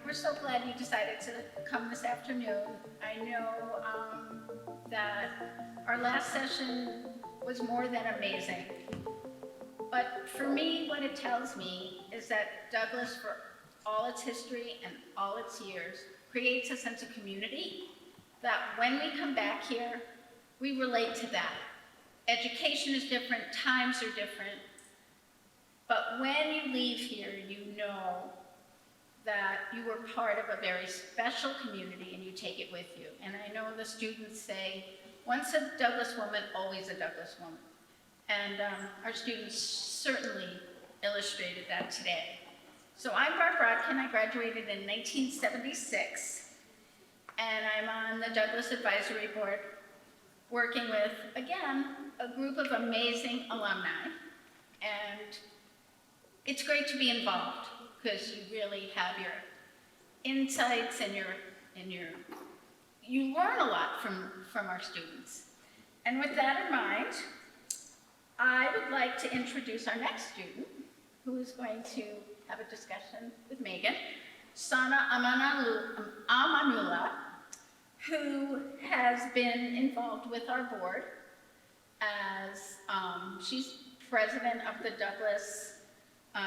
We're so glad you decided to come this afternoon. I know that our last session was more than amazing. But for me, what it tells me is that Douglas, for all its history and all its years, creates a sense of community that when we come back here, we relate to that. Education is different, times are different, but when you leave here, you know that you were part of a very special community and you take it with you. And I know the students say, once a Douglas woman, always a Douglas woman. And our students certainly illustrated that today. So I'm Barb Rodkin. I graduated in 1976, and I'm on the Douglas Advisory Board, working with, again, a group of amazing alumni. And it's great to be involved, because you really have your insights and you learn a lot from our students. And with that in mind, I would like to introduce our next student, who is going to have a discussion with Meghan, Sana Amanullah, who has been involved with our board as she's president of the Douglas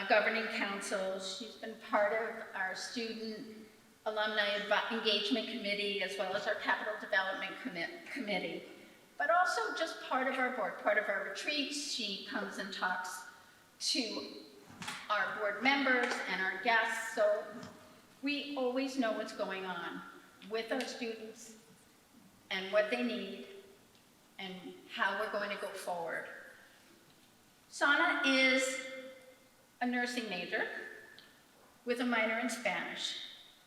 Governing Council. She's been part of our Student Alumni Engagement Committee, as well as our Capital Development Committee, but also just part of our board, part of our retreats. She comes and talks to our board members and our guests, so we always know what's going on with our students and what they need and how we're going to go forward. Sana is a nursing major with a minor in Spanish.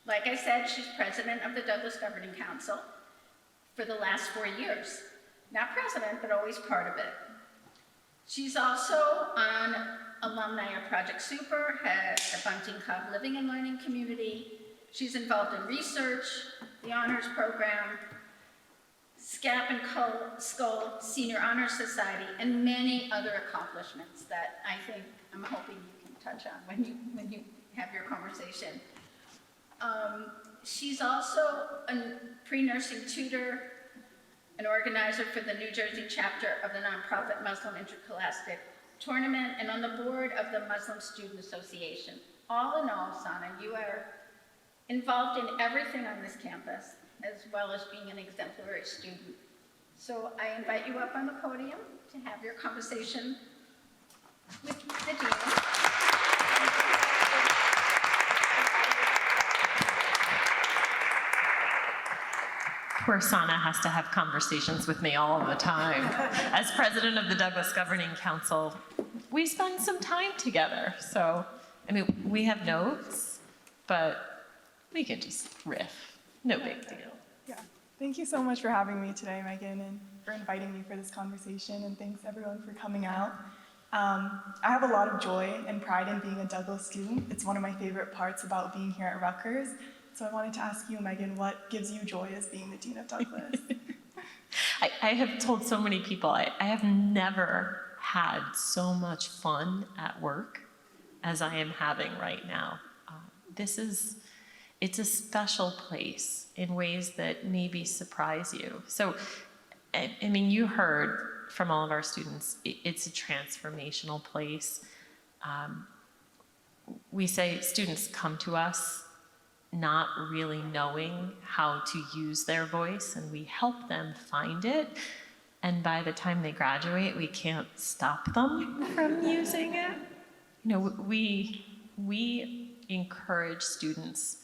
Like I said, she's president of the Douglas Governing Council for the last 4 years. Not president, but always part of it. She's also on alumni of Project Super, has the Bunting Cobb Living and Learning Community. She's involved in research, the honors program, SCAP and Skull Senior Honor Society, and many other accomplishments that I'm hoping you can touch on when you have your conversation. She's also a pre-nursing tutor, an organizer for the New Jersey chapter of the nonprofit Muslim Interscholastic Tournament, and on the board of the Muslim Student Association. All in all, Sana, you are involved in everything on this campus, as well as being an exemplary student. So I invite you up on the podium to have your conversation with the dean. Poor Sana has to have conversations with me all the time. As president of the Douglas Governing Council, we spend some time together. So, I mean, we have notes, but we can just riff. No big deal. Yeah. Thank you so much for having me today, Meghan, and for inviting me for this conversation, and thanks everyone for coming out. I have a lot of joy and pride in being a Douglas student. It's one of my favorite parts about being here at Rutgers. So I wanted to ask you, Meghan, what gives you joy as being the Dean of Douglas? I have told so many people, I have never had so much fun at work as I am having right now. It's a special place in ways that maybe surprise you. So, I mean, you heard from all of our students, it's a transformational place. We say students come to us not really knowing how to use their voice, and we help them find it. And by the time they graduate, we can't stop them from using it. You know, we encourage students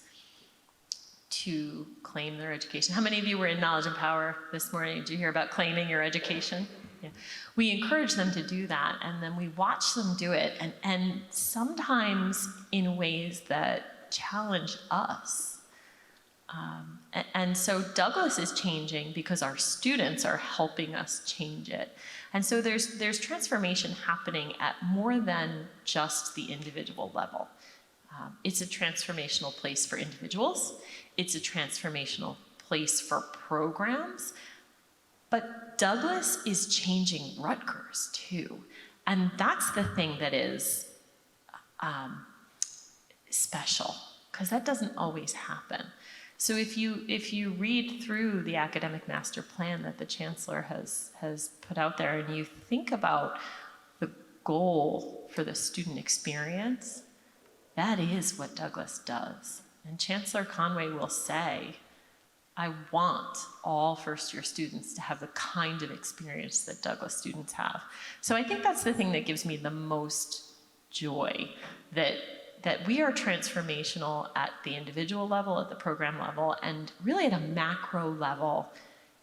to claim their education. How many of you were in Knowledge and Power this morning? Did you hear about claiming your education? Yeah. We encourage them to do that, and then we watch them do it, and sometimes in ways that challenge us. And so Douglas is changing because our students are helping us change it. And so there's transformation happening at more than just the individual level. It's a transformational place for individuals. It's a transformational place for programs. But Douglas is changing Rutgers too. And that's the thing that is special, because that doesn't always happen. So if you read through the academic master plan that the chancellor has put out there, and you think about the goal for the student experience, that is what Douglas does. And Chancellor Conway will say, I want all first-year students to have the kind of experience that Douglas students have. So I think that's the thing that gives me the most joy, that we are transformational at the individual level, at the program level, and really at a macro level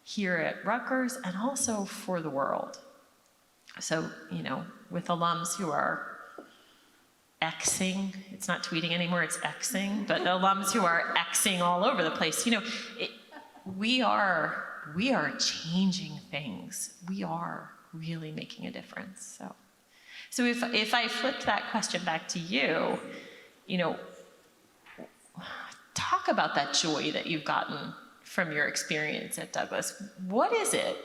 here at Rutgers, and also for the world. So, you know, with alums who are Xing, it's not tweeting anymore, it's Xing, but alums who are Xing all over the place, you know, we are changing things. We are really making a difference. So if I flipped that question back to you, you know, talk about that joy that you've gotten from your experience at Douglas. What is it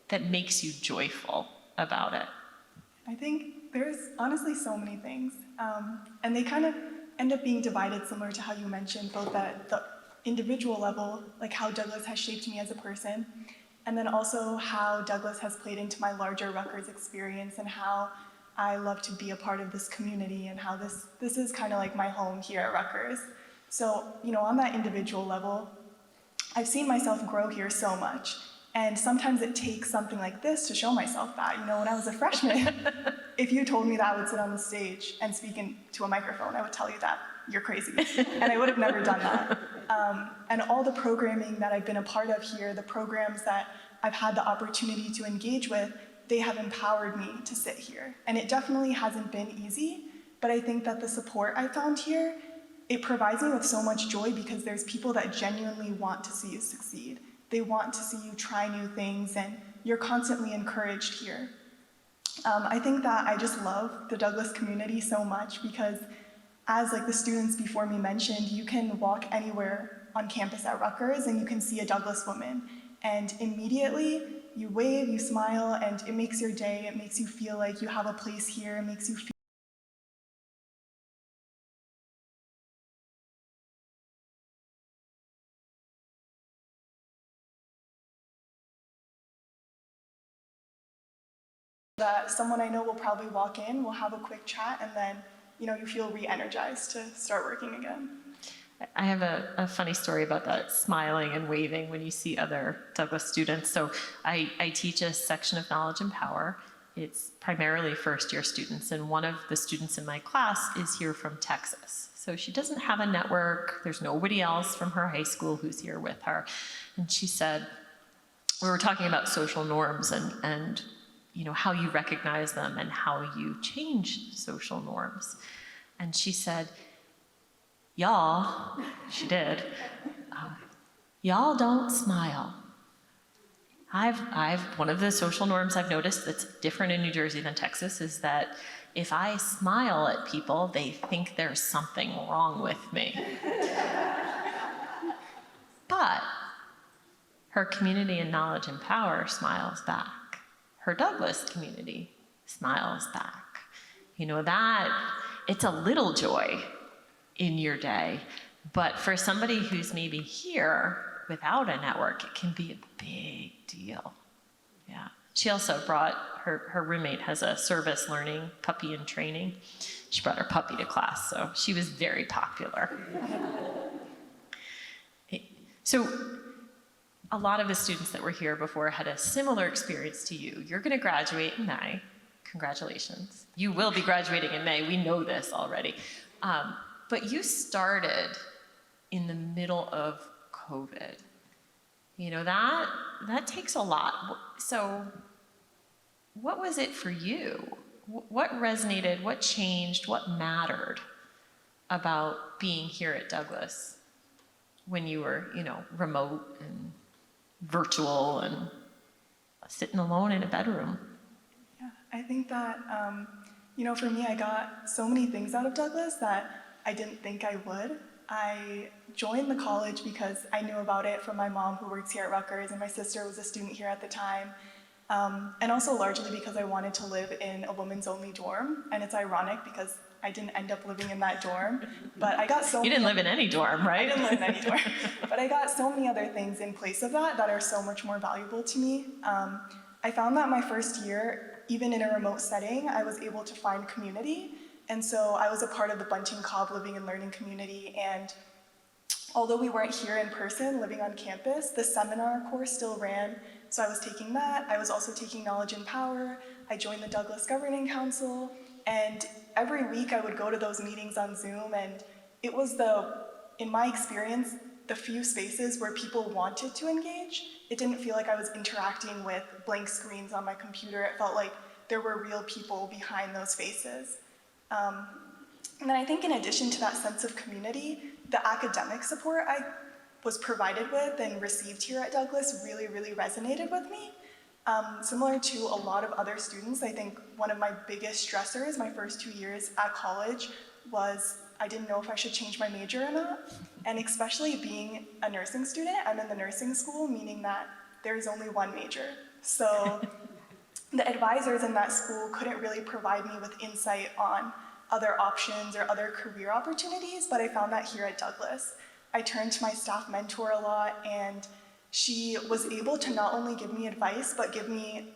that makes you joyful about it? I think there's honestly so many things, and they kind of end up being divided, similar to how you mentioned, both at the individual level, like how Douglas has shaped me as a person, and then also how Douglas has played into my larger Rutgers experience, and how I love to be a part of this community, and how this is kind of like my home here at Rutgers. So, you know, on that individual level, I've seen myself grow here so much. And sometimes it takes something like this to show myself that. You know, when I was a freshman, if you told me that I would sit on the stage and speak into a microphone, I would tell you that you're crazy. And I would have never done that. And all the programming that I've been a part of here, the programs that I've had the opportunity to engage with, they have empowered me to sit here. And it definitely hasn't been easy, but I think that the support I found here, it provides me with so much joy, because there's people that genuinely want to see you succeed. They want to see you try new things, and you're constantly encouraged here. I think that I just love the Douglas community so much, because as like the students before me mentioned, you can walk anywhere on campus at Rutgers and you can see a Douglas woman, and immediately you wave, you smile, and it makes your day. It makes you feel like you have a place here. It makes you feel that someone I know will probably walk in, we'll have a quick chat, and then, you know, you feel re-energized to start working again. I have a funny story about that smiling and waving when you see other Douglas students. So I teach a section of knowledge and power. It's primarily first-year students, and one of the students in my class is here from Texas. So she doesn't have a network. There's nobody else from her high school who's here with her. And she said, we were talking about social norms and you know, how you recognize them and how you change social norms. And she said, y'all, she did, y'all don't smile. One of the social norms I've noticed that's different in New Jersey than Texas is that if I smile at people, they think there's something wrong with me. But her community in knowledge and power smiles back. Her Douglas community smiles back. You know, that, it's a little joy in your day, but for somebody who's maybe here without a network, it can be a big deal. Yeah. She also brought, her roommate has a service learning puppy in training. She brought her puppy to class, so she was very popular. So, a lot of the students that were here before had a similar experience to you. You're going to graduate in May. Congratulations. You will be graduating in May. We know this already. But you started in the middle of COVID. You know, that takes a lot. So what was it for you? What resonated, what changed, what mattered about being here at Douglas when you were, you know, remote and virtual and sitting alone in a bedroom? Yeah, I think that, you know, for me, I got so many things out of Douglas that I didn't think I would. I joined the college because I knew about it from my mom who works here at Rutgers, and my sister was a student here at the time. And also largely because I wanted to live in a women's only dorm. And it's ironic because I didn't end up living in that dorm, but I got so You didn't live in any dorm, right? I didn't live in any dorm, but I got so many other things in place of that that are so much more valuable to me. I found that my first year, even in a remote setting, I was able to find community. And so I was a part of the Bunting Cobb Living and Learning community. And although we weren't here in person, living on campus, the seminar course still ran. So I was taking that. I was also taking Knowledge and Power. I joined the Douglas Governing Council. And every week I would go to those meetings on Zoom. And it was in my experience, the few spaces where people wanted to engage. It didn't feel like I was interacting with blank screens on my computer. It felt like there were real people behind those faces. And then I think in addition to that sense of community, the academic support I was provided with and received here at Douglas really, really resonated with me. Similar to a lot of other students, I think one of my biggest stressors my first 2 years at college was I didn't know if I should change my major or not. And especially being a nursing student, I'm in the nursing school, meaning that there's only one major. So the advisors in that school couldn't really provide me with insight on other options or other career opportunities, but I found that here at Douglas. I turned to my staff mentor a lot, and she was able to not only give me advice, but give me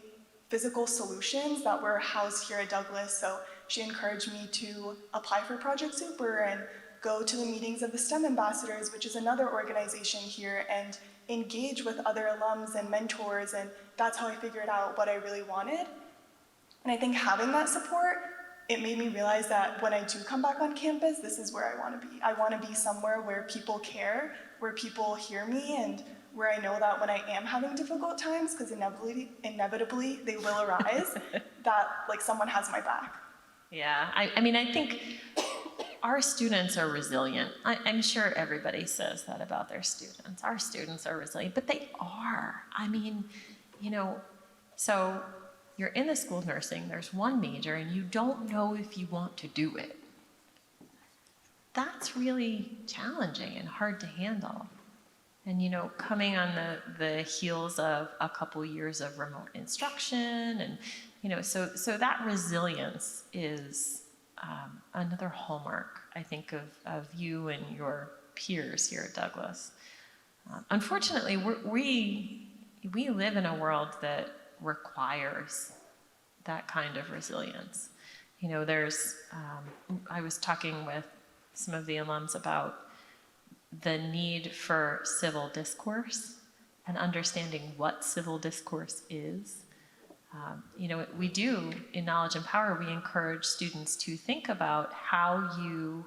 physical solutions that were housed here at Douglas. So she encouraged me to apply for Project Super and go to the meetings of the STEM Ambassadors, which is another organization here, and engage with other alums and mentors, and that's how I figured out what I really wanted. And I think having that support, it made me realize that when I do come back on campus, this is where I want to be. I want to be somewhere where people care, where people hear me, and where I know that when I am having difficult times, because inevitably they will arise, that like someone has my back. Yeah, I mean, I think our students are resilient. I'm sure everybody says that about their students. Our students are resilient, but they are. I mean, so you're in the school of nursing, there's one major, and you don't know if you want to do it. That's really challenging and hard to handle. And, coming on the heels of a couple years of remote instruction, and, so that resilience is another hallmark, I think, of you and your peers here at Douglas. Unfortunately, we live in a world that requires that kind of resilience. I was talking with some of the alums about the need for civil discourse and understanding what civil discourse is. We do, in Knowledge and Power, we encourage students to think about how you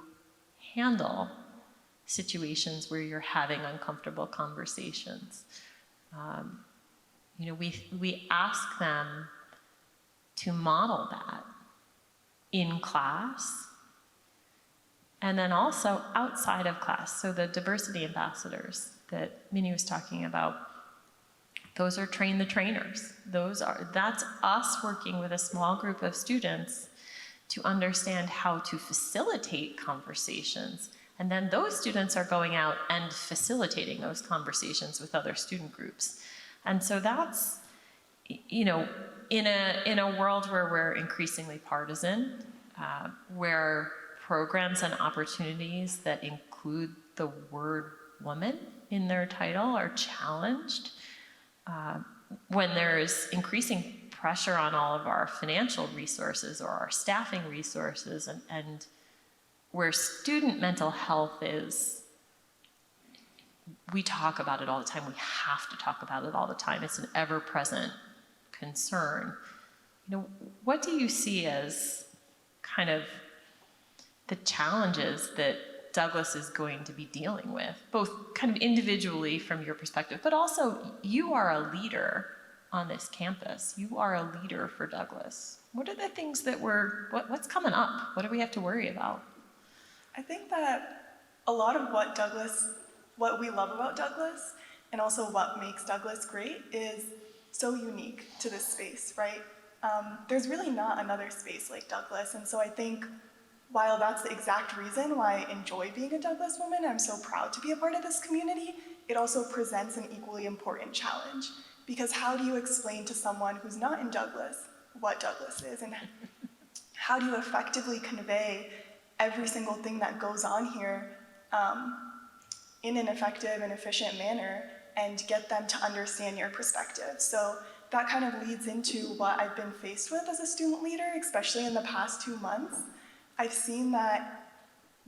handle situations where you're having uncomfortable conversations. We ask them to model that in class and then also outside of class. So the diversity ambassadors that Minnie was talking about, those are train the trainers. That's us working with a small group of students to understand how to facilitate conversations. And then those students are going out and facilitating those conversations with other student groups. And so that's, in a world where we're increasingly partisan, where programs and opportunities that include the word woman in their title are challenged, when there's increasing pressure on all of our financial resources or our staffing resources, and where student mental health is, we talk about it all the time. We have to talk about it all the time. It's an ever-present concern. What do you see as kind of the challenges that Douglas is going to be dealing with, both kind of individually from your perspective, but also you are a leader on this campus. You are a leader for Douglas. What are the things that what's coming up? What do we have to worry about? I think that a lot of what we love about Douglas, and also what makes Douglas great, is so unique to this space, right? There's really not another space like Douglas, and so I think while that's the exact reason why I enjoy being a Douglas woman, I'm so proud to be a part of this community, it also presents an equally important challenge. Because how do you explain to someone who's not in Douglas what Douglas is, and how do you effectively convey every single thing that goes on here in an effective and efficient manner and get them to understand your perspective? So that kind of leads into what I've been faced with as a student leader, especially in the past 2 months. I've seen that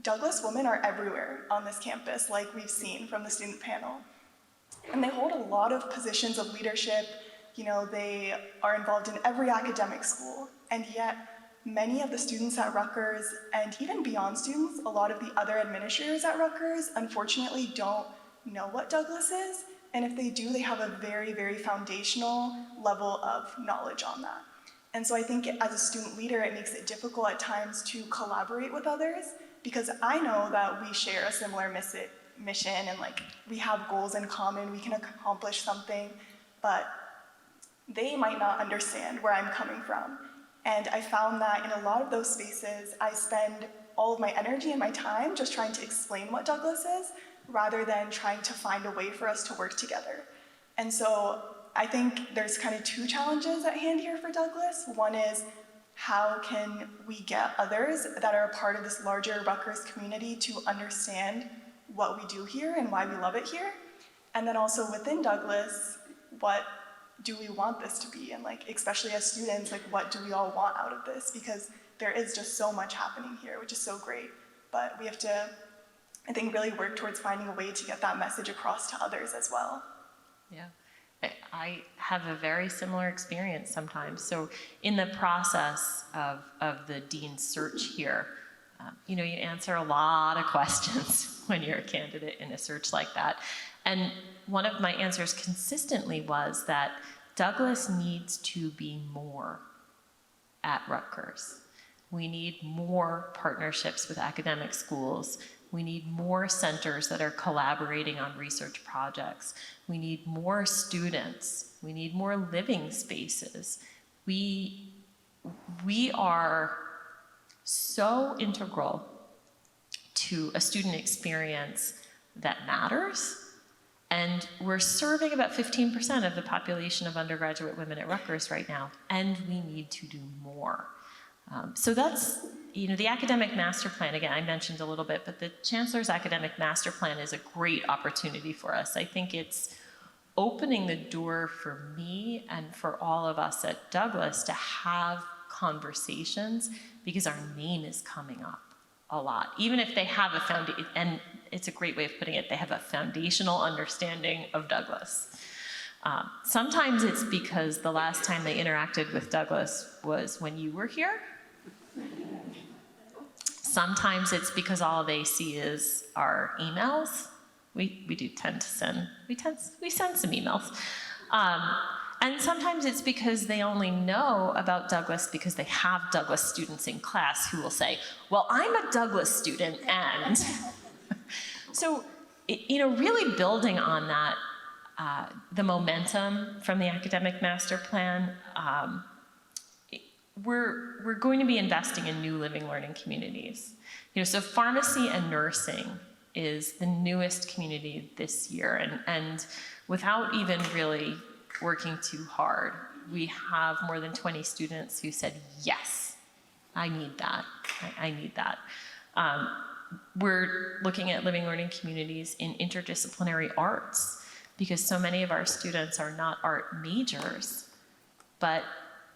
Douglas women are everywhere on this campus, like we've seen from the student panel. And they hold a lot of positions of leadership. You know, they are involved in every academic school, and yet many of the students at Rutgers, and even beyond students, a lot of the other administrators at Rutgers, unfortunately don't know what Douglas is, and if they do, they have a very, very foundational level of knowledge on that. And so I think as a student leader, it makes it difficult at times to collaborate with others, because I know that we share a similar mission and like we have goals in common, we can accomplish something, but they might not understand where I'm coming from. And I found that in a lot of those spaces, I spend all of my energy and my time just trying to explain what Douglas is, rather than trying to find a way for us to work together. And so I think there's kind of two challenges at hand here for Douglas. One is, how can we get others that are a part of this larger Rutgers community to understand what we do here and why we love it here? And then also within Douglas, what do we want this to be? And like, especially as students, like what do we all want out of this? Because there is just so much happening here, which is so great. But we have to, I think, really work towards finding a way to get that message across to others as well. Yeah. I have a very similar experience sometimes. So in the process of the dean's search here, you know, you answer a lot of questions when you're a candidate in a search like that. And one of my answers consistently was that Douglas needs to be more at Rutgers. We need more partnerships with academic schools. We need more centers that are collaborating on research projects. We need more students. We need more living spaces. We are so integral to a student experience that matters. And we're serving about 15% of the population of undergraduate women at Rutgers right now, and we need to do more. So that's, you know, the academic master plan, again, I mentioned a little bit, but the Chancellor's academic master plan is a great opportunity for us. I think it's opening the door for me and for all of us at Douglas to have conversations, because our name is coming up a lot. Even if they have a foundation, and it's a great way of putting it, they have a foundational understanding of Douglas. Sometimes it's because the last time they interacted with Douglas was when you were here. Sometimes it's because all they see is our emails. We do tend to send, we send some emails. And sometimes it's because they only know about Douglas because they have Douglas students in class who will say, well, I'm a Douglas student, and. So, you know, really building on that, the momentum from the academic master plan, we're going to be investing in new living learning communities. You know, so pharmacy and nursing is the newest community this year, and without even really working too hard, we have more than 20 students who said, yes, I need that, I need that. We're looking at living learning communities in interdisciplinary arts, because so many of our students are not art majors, but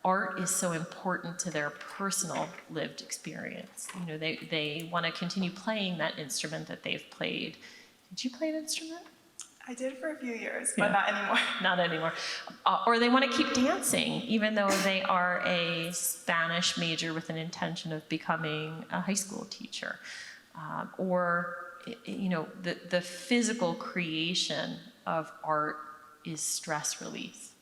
art is so important to their personal lived experience. You know, they want to continue playing that instrument that they've played. Did you play an instrument? I did for a few years, but not anymore. Not anymore. Or they want to keep dancing, even though they are a Spanish major with an intention of becoming a high school teacher. Or, you know, the physical creation of art is stress release.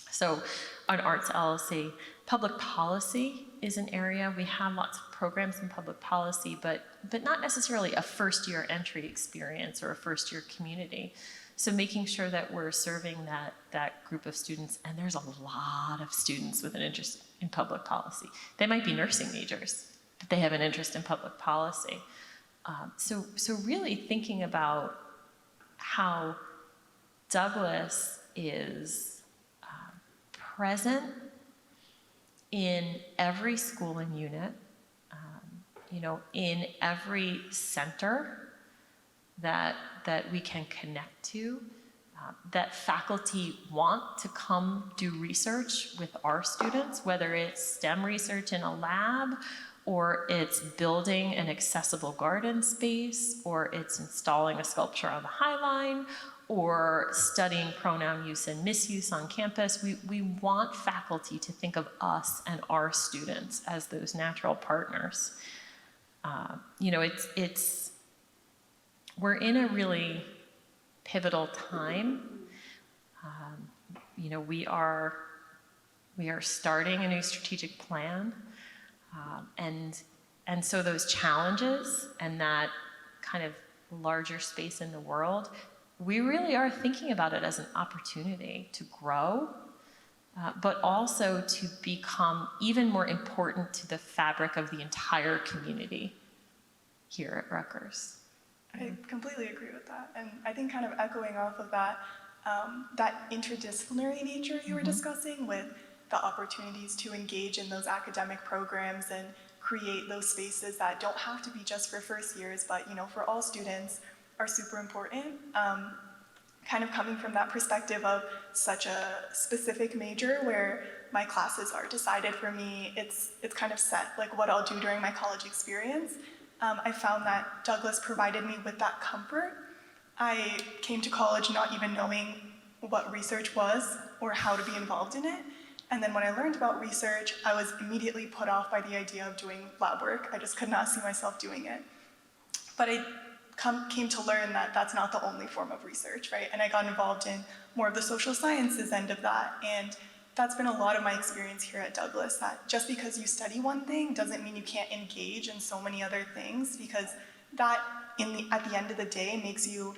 So on Arts LLC, public policy is an area. We have lots of programs in public policy, but not necessarily a first-year entry experience or a first-year community. So making sure that we're serving that group of students, and there's a lot of students with an interest in public policy. They might be nursing majors. that they have an interest in public policy. So really thinking about how Douglas is present in every school and unit, in every center that we can connect to, that faculty want to come do research with our students, whether it's STEM research in a lab, or it's building an accessible garden space, or it's installing a sculpture on the High Line, or studying pronoun use and misuse on campus. We want faculty to think of us and our students as those natural partners. We're in a really pivotal time. We are starting a new strategic plan, and so those challenges and that kind of larger space in the world, we really are thinking about it as an opportunity to grow, but also to become even more important to the fabric of the entire community here at Rutgers. I completely agree with that. And I think kind of echoing off of that, that interdisciplinary nature you were discussing with the opportunities to engage in those academic programs and create those spaces that don't have to be just for first years, but for all students are super important. Kind of coming from that perspective of such a specific major where my classes are decided for me, it's kind of set, like what I'll do during my college experience. I found that Douglas provided me with that comfort. I came to college not even knowing what research was or how to be involved in it. And then when I learned about research, I was immediately put off by the idea of doing lab work. I just could not see myself doing it. But I came to learn that that's not the only form of research, right? And I got involved in more of the social sciences end of that. And that's been a lot of my experience here at Douglas, that just because you study one thing doesn't mean you can't engage in so many other things, because that, at the end of the day, makes you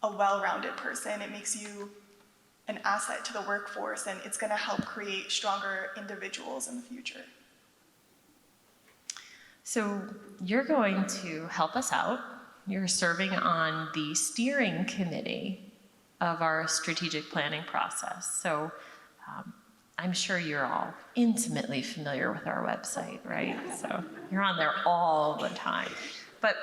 a well-rounded person. It makes you an asset to the workforce, and it's going to help create stronger individuals in the future. So you're going to help us out. You're serving on the steering committee of our strategic planning process. So I'm sure you're all intimately familiar with our website, right? So you're on there all the time. But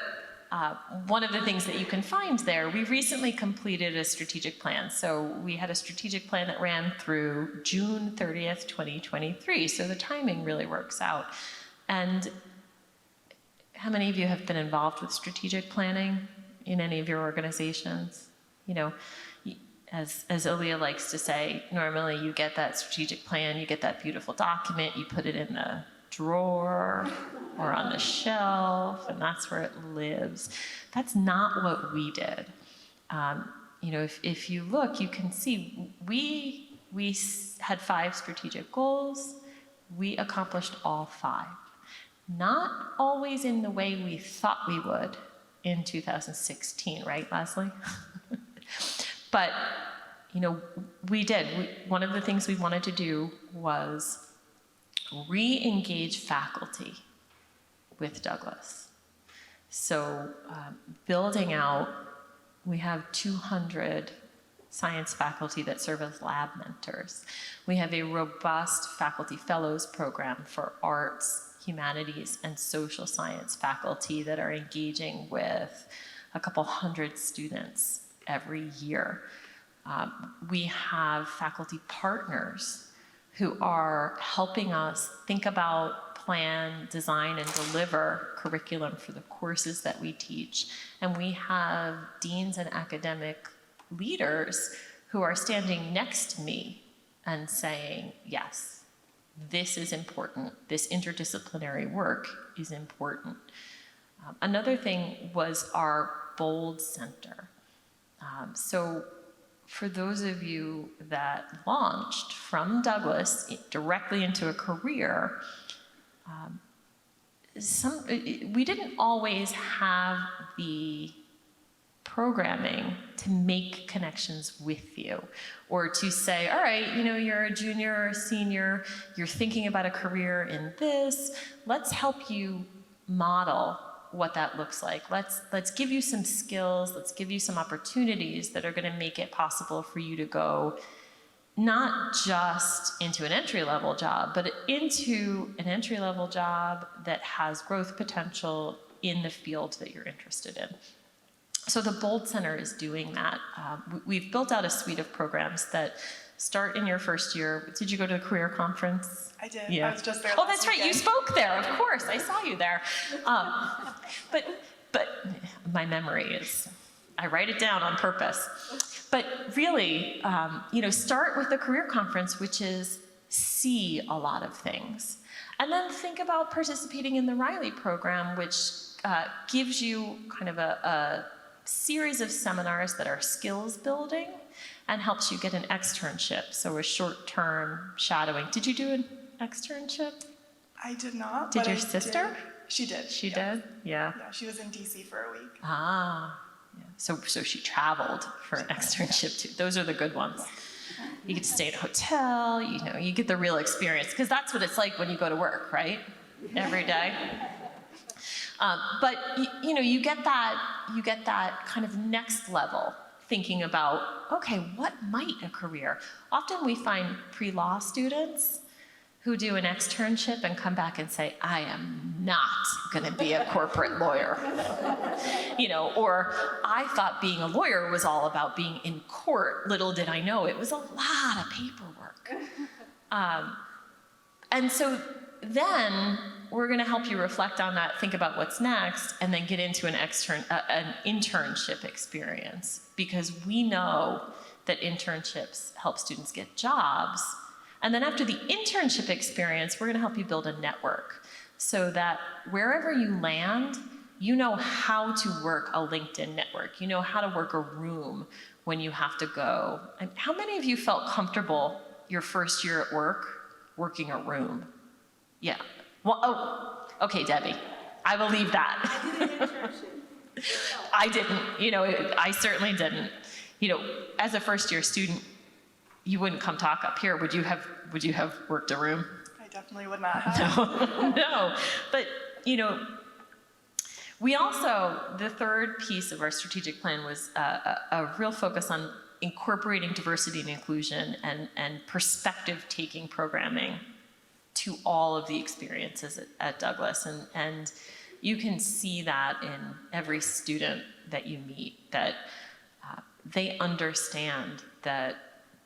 one of the things that you can find there, we recently completed a strategic plan. So we had a strategic plan that ran through June 30th, 2023. So the timing really works out. And how many of you have been involved with strategic planning in any of your organizations? As Aaliyah likes to say, normally you get that strategic plan, you get that beautiful document, you put it in the drawer or on the shelf, and that's where it lives. That's not what we did. If you look, you can see we had 5 strategic goals. We accomplished all 5. Not always in the way we thought we would in 2016, right, Leslie? But, we did. One of the things we wanted to do was re-engage faculty with Douglas. So building out, we have 200 science faculty that serve as lab mentors. We have a robust faculty fellows program for arts, humanities, and social science faculty that are engaging with a couple hundred students every year. We have faculty partners who are helping us think about, plan, design, and deliver curriculum for the courses that we teach. And we have deans and academic leaders who are standing next to me and saying, yes, this is important. This interdisciplinary work is important. Another thing was our Bold Center. So for those of you that launched from Douglas directly into a career, we didn't always have the programming to make connections with you, or to say, all right, you're a junior or a senior, you're thinking about a career in this, let's help you model what that looks like. Let's give you some skills, let's give you some opportunities that are going to make it possible for you to go not just into an entry-level job, but into an entry-level job that has growth potential in the field that you're interested in. So the Bold Center is doing that. We've built out a suite of programs that start in your first year. Did you go to the career conference? I did. Yeah. I was just there Oh, last that's right. You weekend. spoke there. Of course, I saw you there. But my memory is, I write it down on purpose. But really, start with the career conference, which is see a lot of things. And then think about participating in the Riley program, which gives you kind of a series of seminars that are skills building and helps you get an externship, so a short-term shadowing. Did you do an externship? I did not. Did but your I sister? Did. She did. She yeah. did? Yeah. Yeah, she was in DC for a week. Ah, yeah. So she traveled for an externship too. Those are the good ones. You get to stay in a hotel, you get the real experience, because that's what it's like when you go to work, right? Every day. But you get that kind of next level thinking about, okay, what might a career? Often we find pre-law students who do an externship and come back and say, I am not going to be a corporate lawyer. Or I thought being a lawyer was all about being in court. Little did I know it was a lot of paperwork. And so then we're going to help you reflect on that, think about what's next, and then get into an internship experience, because we know that internships help students get jobs. And then after the internship experience, we're going to help you build a network so that wherever you land, you know how to work a LinkedIn network. You know how to work a room when you have to go. And how many of you felt comfortable your first year at work working a room? Yeah. Well, oh, okay, Debbie, I believe that. I did an internship. I didn't, I certainly didn't. As a first year student, you wouldn't come talk up here. Would you have worked a room? I definitely would not have. No. But, we also, the third piece of our strategic plan was a real focus on incorporating diversity and inclusion and perspective-taking programming to all of the experiences at Douglas. And you can see that in every student that you meet, that they understand that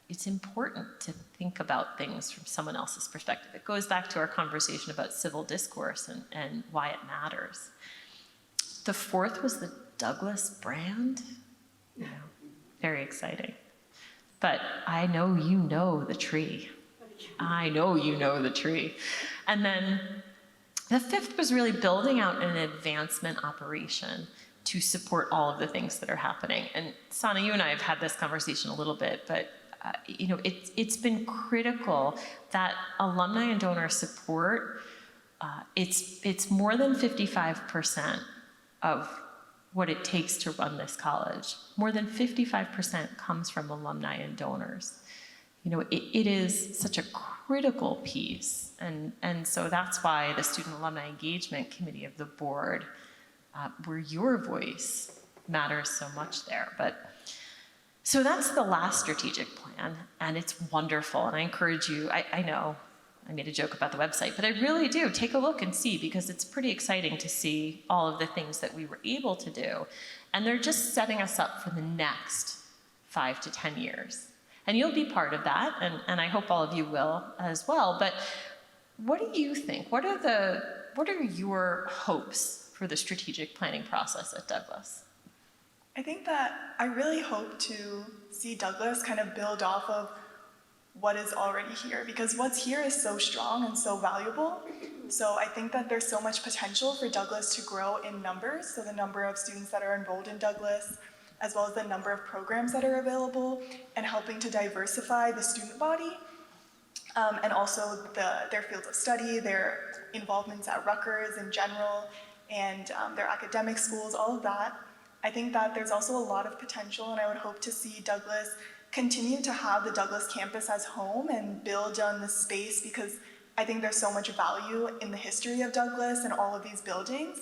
it's important to think about things from someone else's perspective. It goes back to our conversation about civil discourse and why it matters. The fourth was the Douglas brand. Very exciting. But I know you know the tree. I know you know the tree. And then the fifth was really building out an advancement operation to support all of the things that are happening. And Sana, you and I have had this conversation a little bit, but it's been critical that alumni and donor support, it's more than 55% of what it takes to run this college. More than 55% comes from alumni and donors. It is such a critical piece, and so that's why the Student Alumni Engagement Committee of the board, where your voice matters so much there. So that's the last strategic plan, and it's wonderful, and I encourage you, I know I made a joke about the website, but I really do, take a look and see, because it's pretty exciting to see all of the things that we were able to do, and they're just setting us up for the next 5 to 10 years. And you'll be part of that, and I hope all of you will as well, but what do you think? What are your hopes for the strategic planning process at Douglas? I think that I really hope to see Douglas kind of build off of what is already here, because what's here is so strong and so valuable. So I think that there's so much potential for Douglas to grow in numbers, so the number of students that are enrolled in Douglas, as well as the number of programs that are available, and helping to diversify the student body, and also their fields of study, their involvements at Rutgers in general, and their academic schools, all of that. I think that there's also a lot of potential, and I would hope to see Douglas continue to have the Douglas campus as home and build on the space, because I think there's so much value in the history of Douglas and all of these buildings.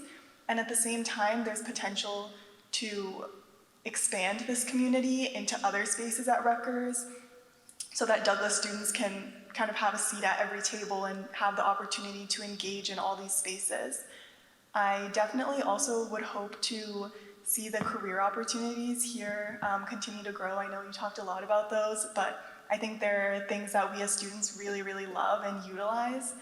And at the same time, there's potential to expand this community into other spaces at Rutgers so that Douglas students can kind of have a seat at every table and have the opportunity to engage in all these spaces. I definitely also would hope to see the career opportunities here continue to grow. I know you talked a lot about those, but I think there are things that we as students really, really love and utilize,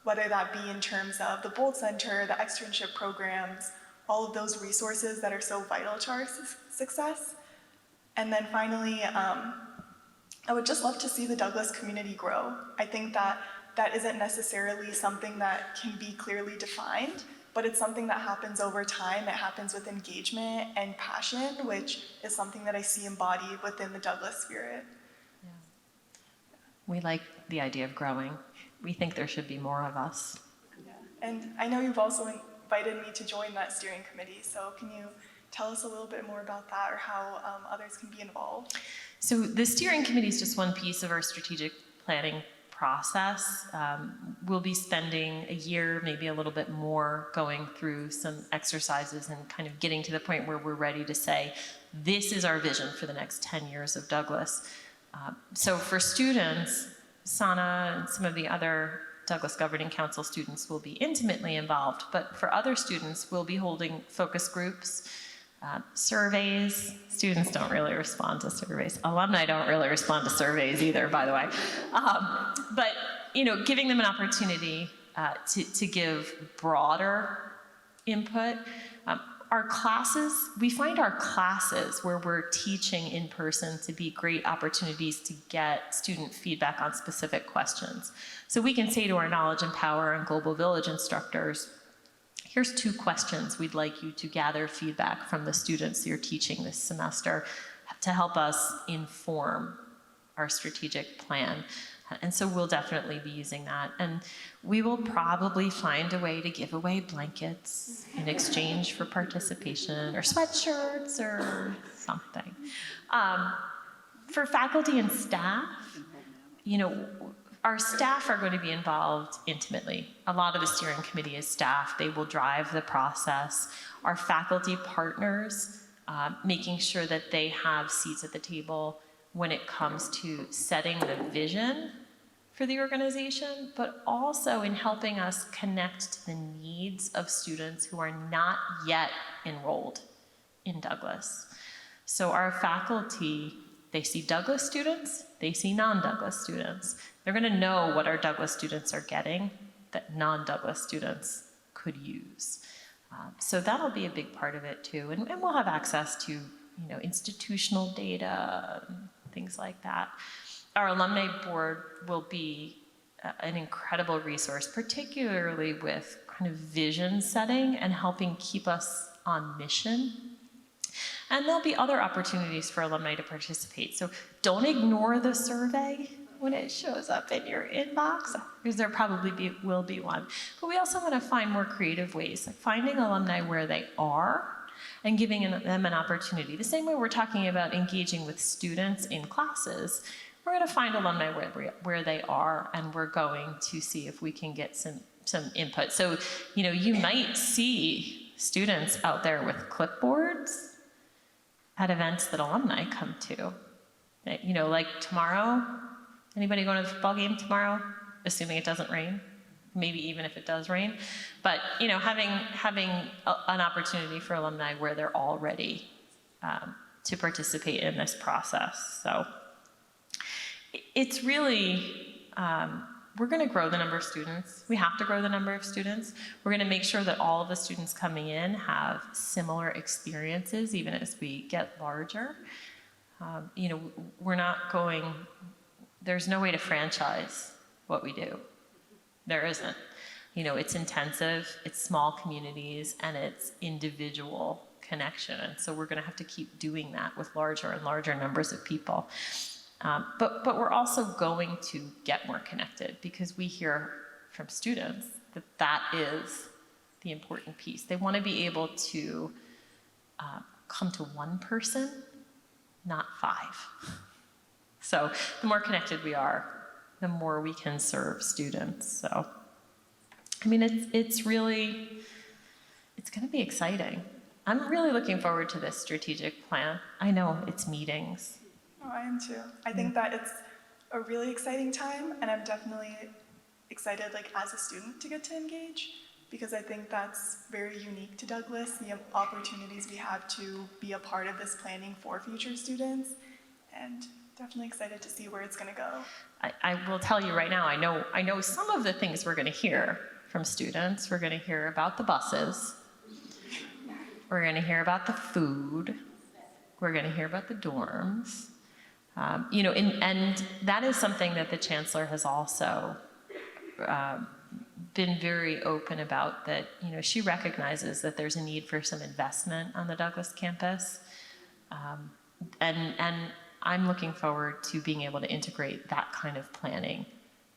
whether that be in terms of the Bold Center, the externship programs, all of those resources that are so vital to our success. And then finally, I would just love to see the Douglas community grow. I think that that isn't necessarily something that can be clearly defined, but it's something that happens over time. It happens with engagement and passion, which is something that I see embodied within the Douglas spirit. Yeah. We like the idea of growing. We think there should be more of us. Yeah. And I know you've also invited me to join that steering committee, so can you tell us a little bit more about that or how others can be involved? So the steering committee is just one piece of our strategic planning process. We'll be spending a year, maybe a little bit more, going through some exercises and kind of getting to the point where we're ready to say, this is our vision for the next 10 years of Douglas. So for students, Sana and some of the other Douglas Governing Council students will be intimately involved, but for other students, we'll be holding focus groups, surveys. Students don't really respond to surveys. Alumni don't really respond to surveys either, by the way. But giving them an opportunity to give broader input. Our classes, we find our classes where we're teaching in person to be great opportunities to get student feedback on specific questions. So we can say to our Knowledge and Power and Global Village instructors, here's 2 questions we'd like you to gather feedback from the students you're teaching this semester to help us inform our strategic plan. And so we'll definitely be using that. And we will probably find a way to give away blankets in exchange for participation or sweatshirts or something. For faculty and staff, our staff are going to be involved intimately. A lot of the steering committee is staff. They will drive the process. Our faculty partners, making sure that they have seats at the table when it comes to setting the vision for the organization, but also in helping us connect to the needs of students who are not yet enrolled in Douglas. So our faculty, they see Douglas students, they see non-Douglas students. They're going to know what our Douglas students are getting that non-Douglas students could use. So that'll be a big part of it too. And we'll have access to institutional data, things like that. Our alumni board will be an incredible resource, particularly with kind of vision setting and helping keep us on mission. And there'll be other opportunities for alumni to participate. So don't ignore the survey when it shows up in your inbox, because there probably will be one. But we also want to find more creative ways, like finding alumni where they are and giving them an opportunity. The same way we're talking about engaging with students in classes, we're going to find alumni where they are, and we're going to see if we can get some input. So, you might see students out there with clipboards at events that alumni come to. Like tomorrow, anybody going to the football game tomorrow, assuming it doesn't rain? Maybe even if it does rain. But, having an opportunity for alumni where they're all ready to participate in this process. So it's really, we're going to grow the number of students. We have to grow the number of students. We're going to make sure that all of the students coming in have similar experiences, even as we get larger. We're not going, there's no way to franchise what we do. There isn't. It's intensive, it's small communities, and it's individual connection. And so we're going to have to keep doing that with larger and larger numbers of people. But we're also going to get more connected, because we hear from students that is the important piece. They want to be able to come to one person, not 5. So the more connected we are, the more we can serve students. So, I mean, it's going to be exciting. I'm really looking forward to this strategic plan. I know it's meetings. Oh, I am too. I think that it's a really exciting time, and I'm definitely excited, like, as a student to get to engage, because I think that's very unique to Douglas, the opportunities we have to be a part of this planning for future students, and definitely excited to see where it's going to go. I will tell you right now, I know some of the things we're going to hear from students. We're going to hear about the buses. We're going to hear about the food. We're going to hear about the dorms. And that is something that the chancellor has also been very open about, that, she recognizes that there's a need for some investment on the Douglas campus. And I'm looking forward to being able to integrate that kind of planning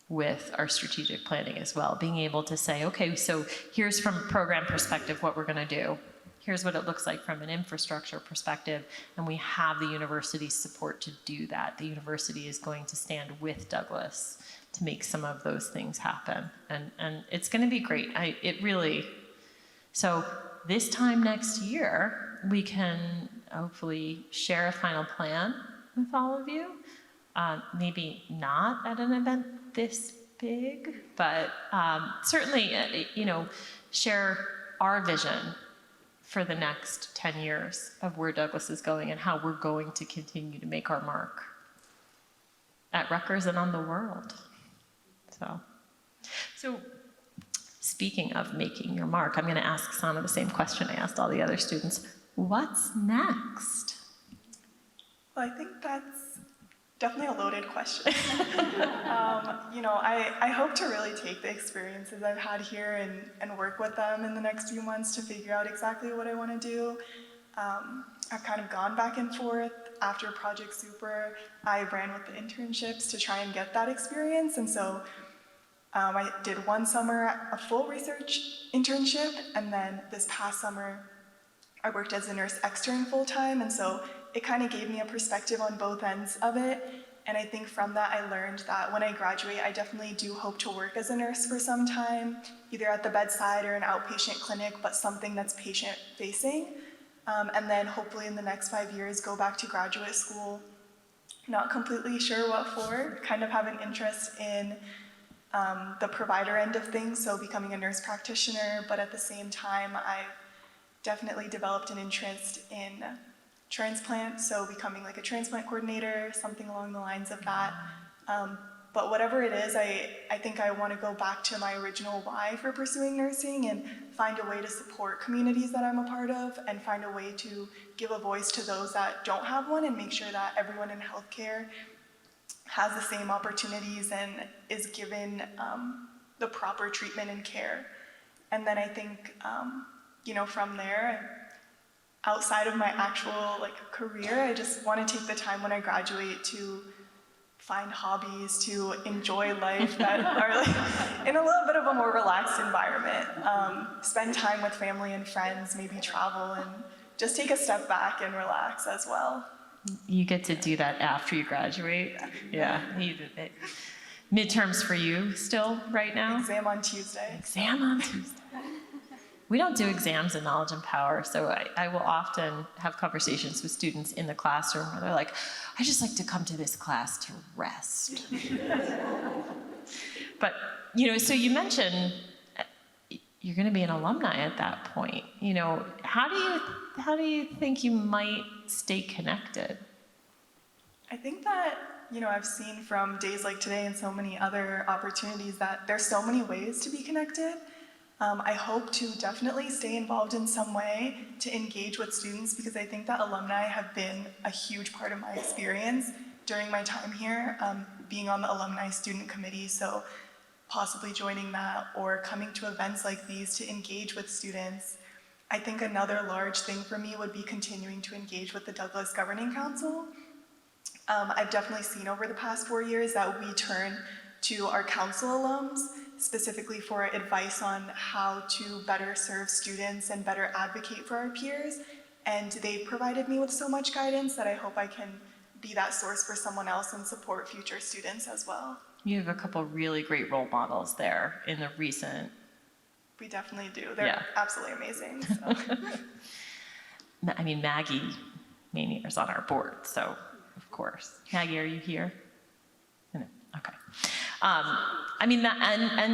with our strategic planning as well. Being able to say, okay, so here's from a program perspective what we're going to do. Here's what it looks like from an infrastructure perspective, and we have the university's support to do that. The university is going to stand with Douglas to make some of those things happen, and it's going to be great. So this time next year, we can hopefully share a final plan with all of you. Maybe not at an event this big, but certainly, share our vision for the next 10 years of where Douglas is going and how we're going to continue to make our mark at Rutgers and on the world. So speaking of making your mark, I'm going to ask Sana the same question I asked all the other students. What's next? Well, I think that's definitely a loaded question. I hope to really take the experiences I've had here and work with them in the next few months to figure out exactly what I want to do. I've kind of gone back and forth. After Project Super, I ran with the internships to try and get that experience, and so I did one summer a full research internship, and then this past summer I worked as a nurse extern full-time, and so it kind of gave me a perspective on both ends of it. And I think from that I learned that when I graduate, I definitely do hope to work as a nurse for some time, either at the bedside or an outpatient clinic, but something that's patient-facing. And then hopefully in the next 5 years, go back to graduate school. Not completely sure what for, kind of have an interest in the provider end of things, so becoming a nurse practitioner, but at the same time, I've definitely developed an interest in transplant, so becoming like a transplant coordinator, something along the lines of that. But whatever it is, I think I want to go back to my original why for pursuing nursing and find a way to support communities that I'm a part of and find a way to give a voice to those that don't have one and make sure that everyone in healthcare has the same opportunities and is given the proper treatment and care. And then I think, from there, outside of my actual career, I just want to take the time when I graduate to find hobbies, to enjoy life that are in a little bit of a more relaxed environment. Spend time with family and friends, maybe travel, and just take a step back and relax as well. You get to do that after you graduate. Yeah. Midterms for you still right now? Exam on Tuesday. Exam on Tuesday. We don't do exams in Knowledge and Power, so I will often have conversations with students in the classroom where they're like, I just like to come to this class to rest. But, so you mentioned you're going to be an alumni at that point. How do you think you might stay connected? I think that, I've seen from days like today and so many other opportunities that there's so many ways to be connected. I hope to definitely stay involved in some way to engage with students, because I think that alumni have been a huge part of my experience during my time here, being on the alumni student committee, so possibly joining that or coming to events like these to engage with students. I think another large thing for me would be continuing to engage with the Douglas Governing Council. I've definitely seen over the past 4 years that we turn to our council alums specifically for advice on how to better serve students and better advocate for our peers. And they've provided me with so much guidance that I hope I can be that source for someone else and support future students as well. You have a couple really great role models there in the recent. We definitely do. They're Yeah. absolutely amazing. So. I mean, Maggie Manier is on our board, so of course. Maggie, are you here? No. Okay. I mean,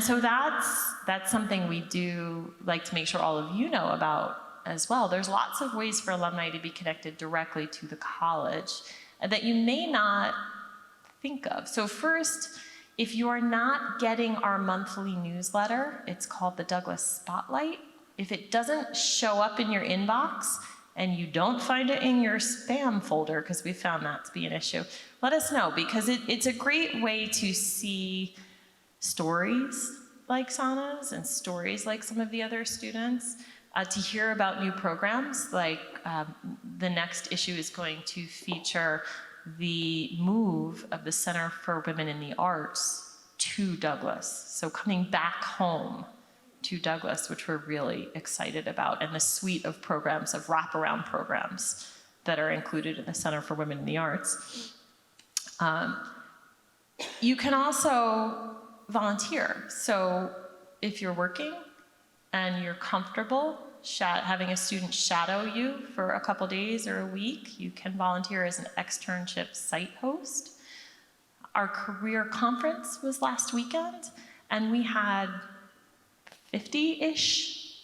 so that's something we do like to make sure all of you know about as well. There's lots of ways for alumni to be connected directly to the college that you may not think of. So first, if you are not getting our monthly newsletter, it's called the Douglas Spotlight. If it doesn't show up in your inbox and you don't find it in your spam folder, because we found that to be an issue, let us know, because it's a great way to see stories like Sana's and stories like some of the other students, to hear about new programs. Like the next issue is going to feature the move of the Center for Women in the Arts to Douglas. So coming back home to Douglas, which we're really excited about, and the suite of programs, of wraparound programs that are included in the Center for Women in the Arts. You can also volunteer. So if you're working and you're comfortable having a student shadow you for a couple days or a week, you can volunteer as an externship site host. Our career conference was last weekend, and we had 50-ish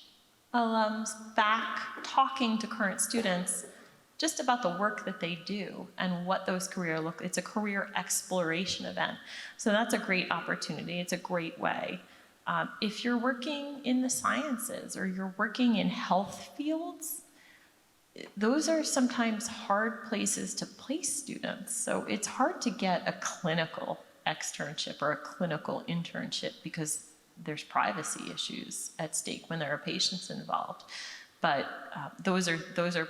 alums back talking to current students just about the work that they do and what those careers look like. It's a career exploration event. So that's a great opportunity. It's a great way. If you're working in the sciences or you're working in health fields, those are sometimes hard places to place students. So it's hard to get a clinical externship or a clinical internship because there's privacy issues at stake when there are patients involved. But those are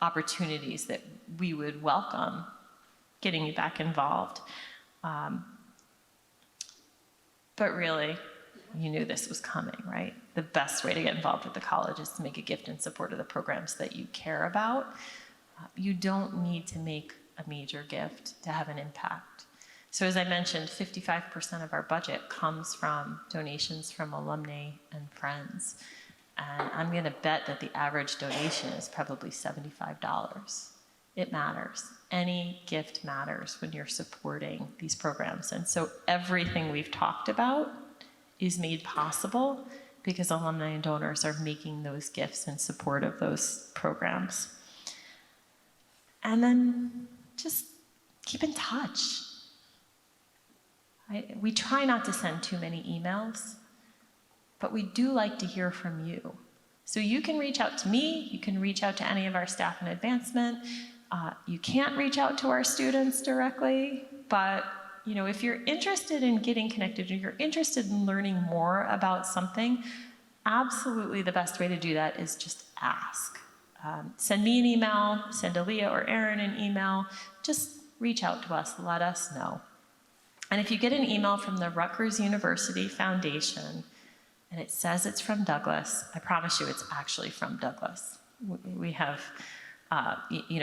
opportunities that we would welcome getting you back involved. But really, you knew this was coming, right? The best way to get involved with the college is to make a gift in support of the programs that you care about. You don't need to make a major gift to have an impact. So as I mentioned, 55% of our budget comes from donations from alumni and friends. And I'm gonna bet that the average donation is probably $75. It matters. Any gift matters when you're supporting these programs. And so everything we've talked about is made possible because alumni and donors are making those gifts in support of those programs. And then just keep in touch. We try not to send too many emails, but we do like to hear from you. So you can reach out to me, you can reach out to any of our staff in advancement. You can't reach out to our students directly, but if you're interested in getting connected or you're interested in learning more about something, absolutely the best way to do that is just ask. Send me an email, send Aaliyah or Aaron an email, just reach out to us, let us know. And if you get an email from the Rutgers University Foundation and it says it's from Douglas, I promise you it's actually from Douglas. We have,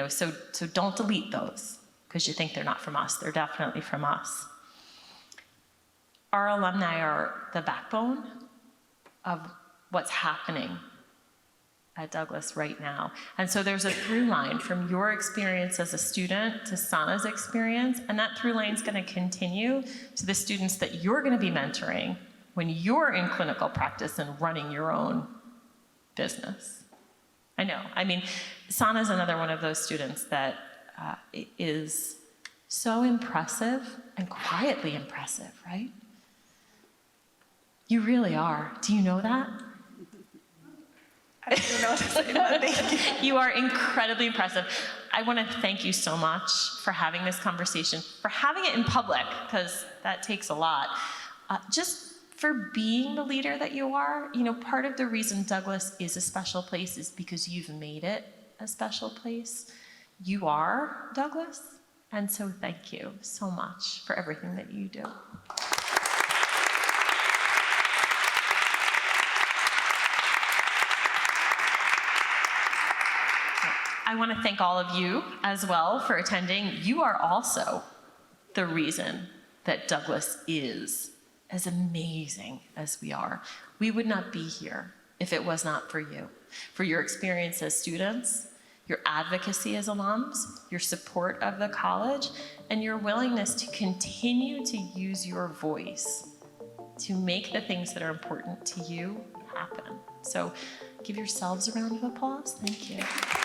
so don't delete those because you think they're not from us. They're definitely from us. Our alumni are the backbone of what's happening at Douglas right now. And so there's a through line from your experience as a student to Sana's experience, and that through line is going to continue to the students that you're going to be mentoring when you're in clinical practice and running your own business. I know. I mean, Sana's another one of those students that is so impressive and quietly impressive, right? You really are. Do you know that? I don't even know what to say, but thank you. You are incredibly impressive. I want to thank you so much for having this conversation, for having it in public, because that takes a lot. Just for being the leader that you are. Part of the reason Douglas is a special place is because you've made it a special place. You are Douglas, and so thank you so much for everything that you do. I want to thank all of you as well for attending. You are also the reason that Douglas is as amazing as we are. We would not be here if it was not for you, for your experience as students, your advocacy as alums, your support of the college, and your willingness to continue to use your voice to make the things that are important to you happen. So give yourselves a round of applause. Thank you.